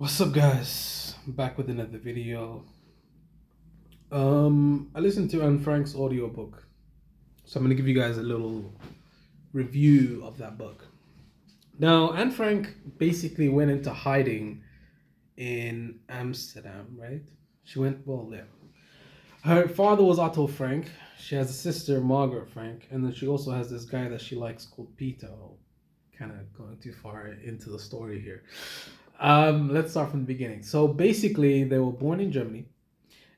What's up, guys? I'm back with another video. I listened to Anne Frank's audiobook, so I'm gonna give you guys a little review of that book. Now, Anne Frank basically went into hiding in Amsterdam, right? She went, well, yeah. Her father was Otto Frank. She has a sister, Margaret Frank, and then she also has this guy that she likes called Peter. Kind of going too far into the story here. Let's start from the beginning. So basically, they were born in Germany,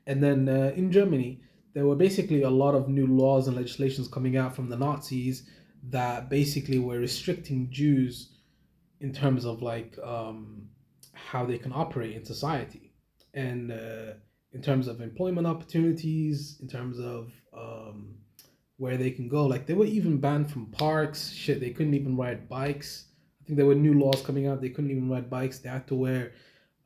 and then in Germany, there were basically a lot of new laws and legislations coming out from the Nazis that basically were restricting Jews in terms of how they can operate in society, and in terms of employment opportunities, in terms of where they can go. Like they were even banned from parks. Shit, they couldn't even ride bikes. I think there were new laws coming out. They couldn't even ride bikes. They had to wear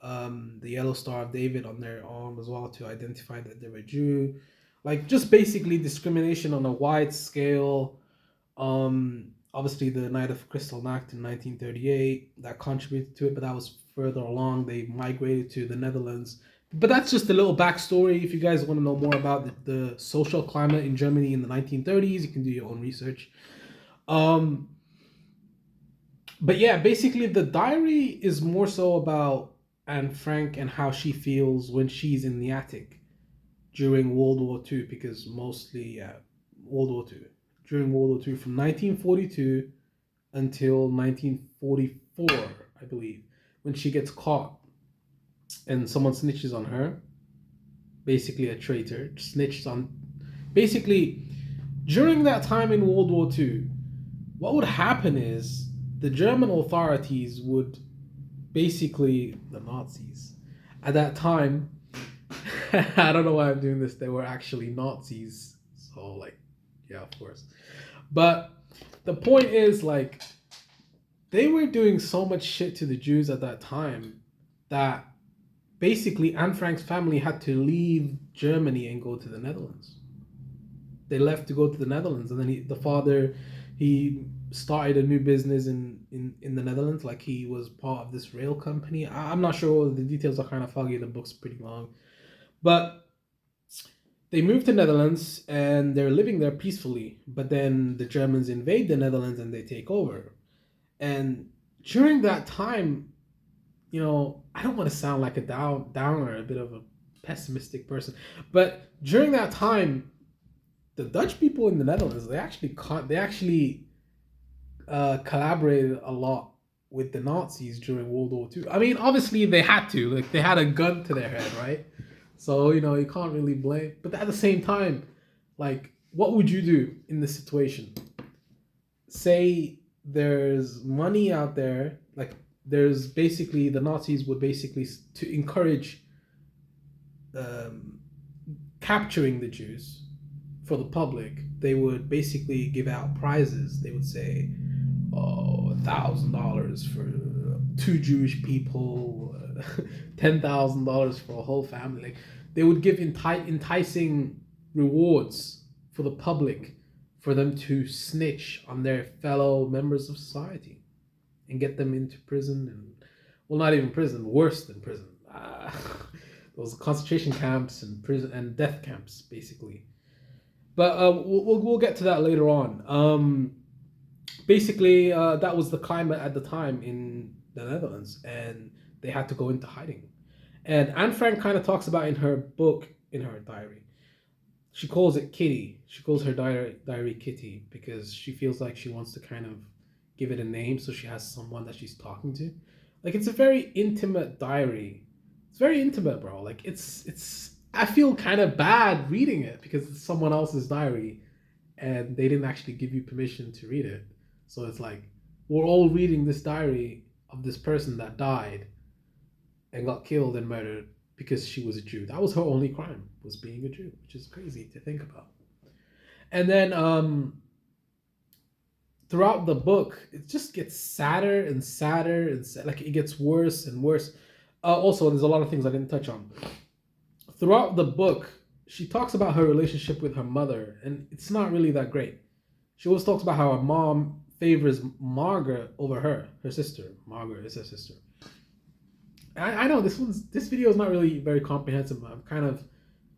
the yellow star of David on their arm as well to identify that they were Jew. Like just basically discrimination on a wide scale. Obviously, the Night of Crystal Act in 1938 that contributed to it, but that was further along. They migrated to the Netherlands. But that's just a little backstory. If you guys want to know more about the social climate in Germany in the 1930s, you can do your own research. Um, but yeah, basically, the diary is more so about Anne Frank and how she feels when she's in the attic during World War II, because mostly, yeah, World War II. During World War II, from 1942 until 1944, I believe, when she gets caught and someone snitches on her, basically a traitor, snitched on. Basically, during that time in World War II, what would happen is the German authorities would basically, the Nazis, at that time, I don't know why I'm doing this, they were actually Nazis. So, like, yeah, of course. But the point is, like, they were doing so much shit to the Jews at that time that basically Anne Frank's family had to leave Germany and go to the Netherlands. They left to go to the Netherlands, and then the father, he started a new business in the Netherlands. Like he was part of this rail company. I'm not sure, the details are kind of foggy. The book's pretty long, but they moved to Netherlands and they're living there peacefully. But then the Germans invade the Netherlands and they take over. And during that time, I don't want to sound like a downer, a bit of a pessimistic person, but during that time, the Dutch people in the Netherlands, they actually collaborated a lot with the Nazis during World War II. I mean, obviously they had to, like they had a gun to their head, right? So you can't really blame. But at the same time, like, what would you do in this situation? Say there's money out there, like there's basically the Nazis would basically to encourage um, capturing the Jews for the public. They would basically give out prizes. They would say, "Oh, $1,000 for two Jewish people, $10,000 for a whole family." Like, they would give enticing rewards for the public for them to snitch on their fellow members of society and get them into prison, and well, not even prison, worse than prison. Those concentration camps and prison and death camps, basically. But we'll get to that later on. Basically, that was the climate at the time in the Netherlands, and they had to go into hiding. And Anne Frank kind of talks about in her book, in her diary, she calls it Kitty. She calls her diary Kitty because she feels like she wants to kind of give it a name, so she has someone that she's talking to. Like it's a very intimate diary. It's very intimate, bro. Like it's. I feel kind of bad reading it because it's someone else's diary, and they didn't actually give you permission to read it. So it's like we're all reading this diary of this person that died and got killed and murdered because she was a Jew. That was her only crime, was being a Jew, which is crazy to think about. And then throughout the book, it just gets sadder and sadder and like it gets worse and worse. Also, there's a lot of things I didn't touch on. Throughout the book, she talks about her relationship with her mother, and it's not really that great. She always talks about how her mom favors Margaret over her sister. Margaret is her sister. I know this video is not really very comprehensive. I'm kind of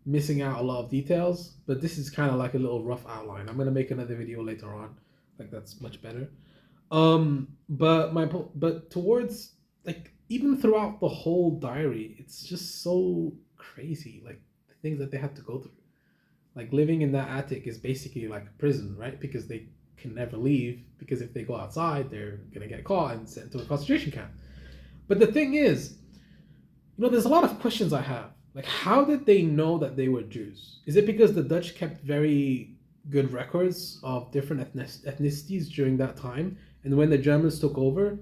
missing out a lot of details, but this is kind of like a little rough outline. I'm gonna make another video later on, like that's much better. But towards like even throughout the whole diary, it's just so crazy. Like the things that they had to go through. Like living in that attic is basically like a prison, right? Because they can never leave because if they go outside, they're gonna get caught and sent to a concentration camp. But the thing is, there's a lot of questions I have. Like, how did they know that they were Jews? Is it because the Dutch kept very good records of different ethnicities during that time, and when the Germans took over,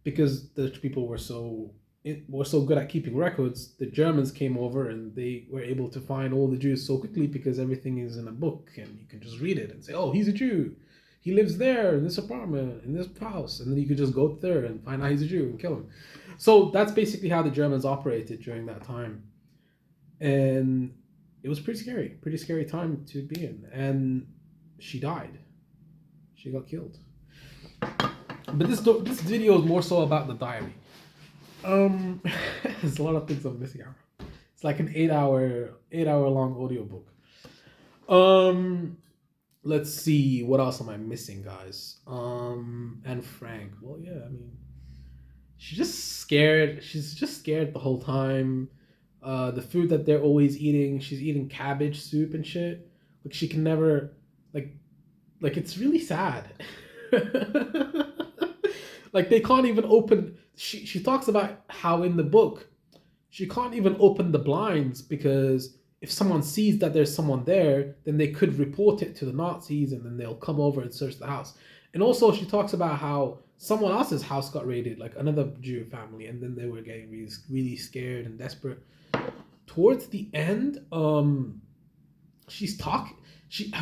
because the Dutch people were so good at keeping records, the Germans came over and they were able to find all the Jews so quickly because everything is in a book and you can just read it and say, oh, he's a Jew. He lives there in this apartment, in this house. And then you could just go there and find out he's a Jew and kill him. So that's basically how the Germans operated during that time. And it was pretty scary time to be in. And she died. She got killed. But this video is more so about the diary. There's a lot of things I'm missing out. It's like an 8 hour long audiobook. Let's see, what else am I missing, guys? Anne Frank. Well, yeah, I mean, she's just scared the whole time. The food that they're always eating, she's eating cabbage soup and shit. Like she can never like it's really sad. Like they can't even open. She talks about how in the book she can't even open the blinds because if someone sees that there's someone there, then they could report it to the Nazis and then they'll come over and search the house. And also she talks about how someone else's house got raided, like another Jew family, and then they were getting really, really scared and desperate. Towards the end, her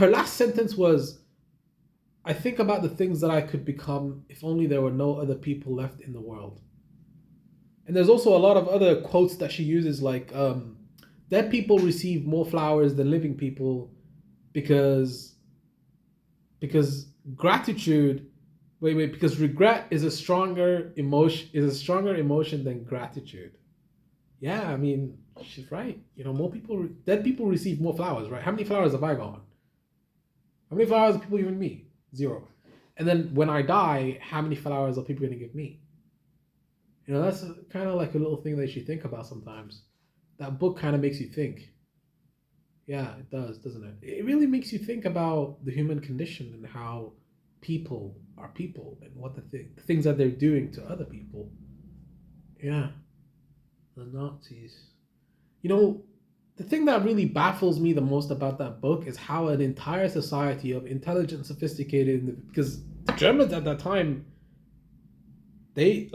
last sentence was, I think about the things that I could become if only there were no other people left in the world. And there's also a lot of other quotes that she uses, like dead people receive more flowers than living people because gratitude because regret is a stronger emotion than gratitude. Yeah, I mean, she's right. Dead people receive more flowers, right? How many flowers have I gotten? How many flowers are people giving me? 0. And then when I die, how many flowers are people going to give me? That's kind of like a little thing that you think about sometimes. That book kind of makes you think. Yeah, it does, doesn't it? It really makes you think about the human condition and how people are people and what the things that they're doing to other people. Yeah, the Nazis. The thing that really baffles me the most about that book is how an entire society of intelligent, sophisticated, because the Germans at that time, the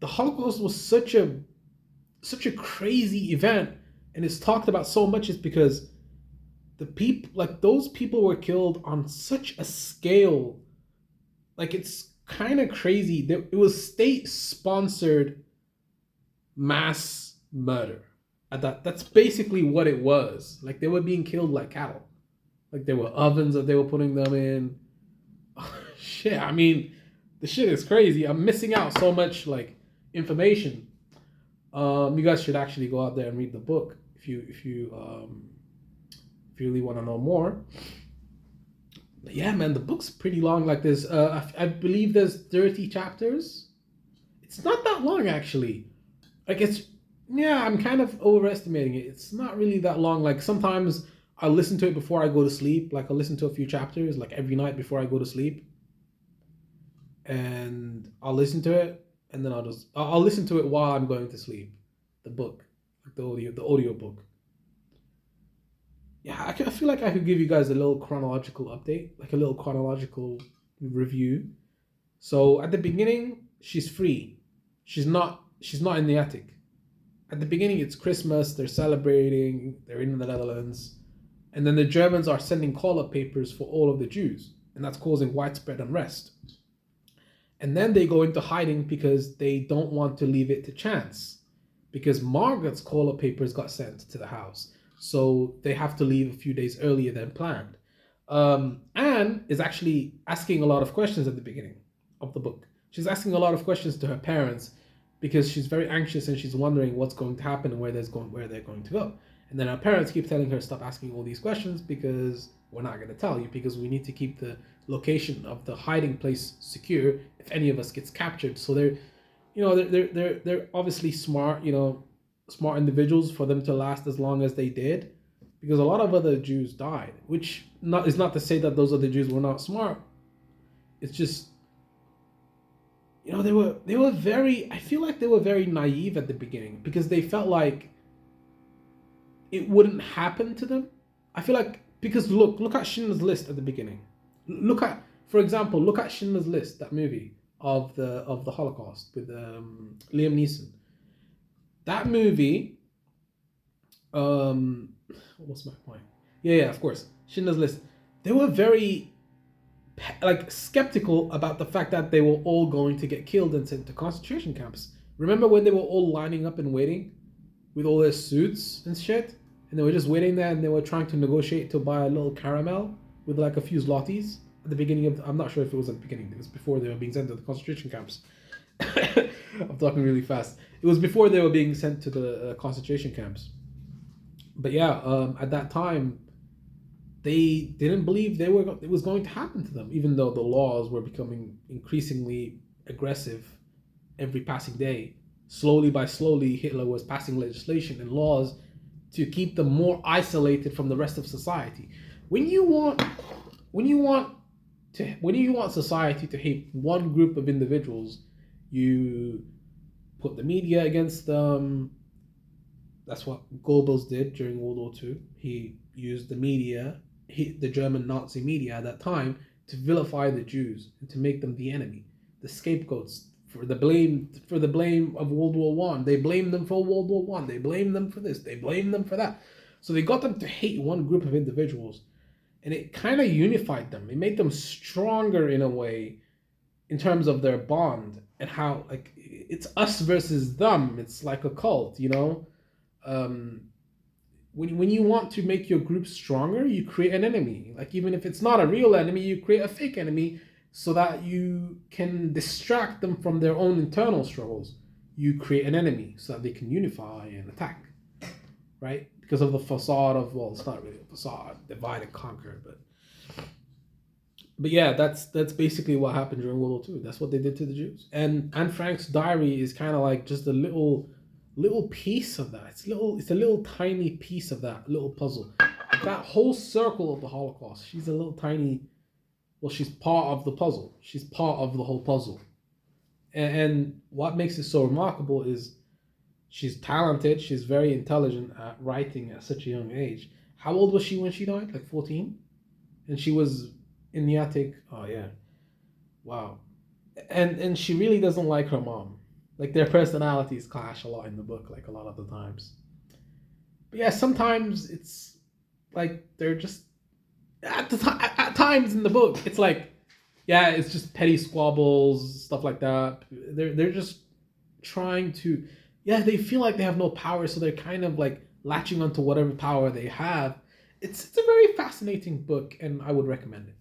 Holocaust was such a crazy event, and it's talked about so much is because those people were killed on such a scale. Like it's kind of crazy. It was state-sponsored mass murder. That's basically what it was. Like they were being killed like cattle. Like there were ovens that they were putting them in. Oh, shit, I mean, the shit is crazy. I'm missing out so much like information. You guys should actually go out there and read the book if you really want to know more. But yeah, man, the book's pretty long. Like there's I believe there's 30 chapters. It's not that long actually. Like I'm kind of overestimating it. It's not really that long. Like sometimes I listen to it before I go to sleep. Like I listen to a few chapters like every night before I go to sleep. And I'll listen to it and then I'll listen to it while I'm going to sleep. The book, like the audio book. Yeah, I feel like I could give you guys a little chronological update, like a little chronological review. So at the beginning, she's free. She's not in the attic. At the beginning, it's Christmas. They're celebrating. They're in the Netherlands. And then the Germans are sending call-up papers for all of the Jews. And that's causing widespread unrest. And then they go into hiding because they don't want to leave it to chance. Because Margaret's call-up papers got sent to the house. So they have to leave a few days earlier than planned. Anne is actually asking a lot of questions at the beginning of the book. She's asking a lot of questions to her parents because she's very anxious and she's wondering what's going to happen and where they're going to go. And then her parents keep telling her, stop asking all these questions because we're not going to tell you, because we need to keep the location of the hiding place secure if any of us gets captured. So they're obviously smart, smart individuals for them to last as long as they did, because a lot of other Jews died, which is not to say that those other Jews were not smart. It's just, they were very, I feel like they were very naive at the beginning because they felt like it wouldn't happen to them. I feel like, because look at Schindler's List at the beginning. For example, look at Schindler's List, that movie of the Holocaust with Liam Neeson. That movie, what's my point? Yeah, of course, Schindler's List. They were very skeptical about the fact that they were all going to get killed and sent to concentration camps. Remember when they were all lining up and waiting with all their suits and shit, and they were just waiting there and they were trying to negotiate to buy a little caramel with like a few zlotys at the beginning of, I'm not sure if it was at the beginning, it was before they were being sent to the concentration camps. I'm talking really fast. It was before they were being sent to the concentration camps. But yeah, at that time, they didn't believe it was going to happen to them, even though the laws were becoming increasingly aggressive every passing day. Slowly by slowly, Hitler was passing legislation and laws to keep them more isolated from the rest of society. When you want society to hate one group of individuals, you put the media against them. That's what Goebbels did during World War II. He used the media, the German Nazi media at that time, to vilify the Jews and to make them the enemy, the scapegoats for the blame of World War One. They blamed them for World War One. They blamed them for this. They blamed them for that. So they got them to hate one group of individuals, and it kind of unified them. It made them stronger in a way, in terms of their bond and how it's us versus them. It's like a cult, When you want to make your group stronger, you create an enemy. Like, even if it's not a real enemy, you create a fake enemy so that you can distract them from their own internal struggles. You create an enemy so that they can unify and attack, right? Because of the facade of, well, it's not really a facade, divide and conquer, but yeah, that's basically what happened during World War II. That's what they did to the Jews. And Anne Frank's diary is kind of like just a little piece of that. It's a little tiny piece of that little puzzle. That whole circle of the Holocaust, she's a little tiny, well, she's part of the puzzle. She's part of the whole puzzle. And what makes it so remarkable is she's talented. She's very intelligent at writing at such a young age. How old was she when she died? Like 14? And she was in the attic. Oh, yeah. Wow. And she really doesn't like her mom. Like, their personalities clash a lot in the book, like a lot of the times. But yeah, sometimes it's like they're just at times in the book, it's like, yeah, it's just petty squabbles, stuff like that. They're just trying to, yeah, they feel like they have no power, so they're kind of like latching onto whatever power they have. It's a very fascinating book, and I would recommend it.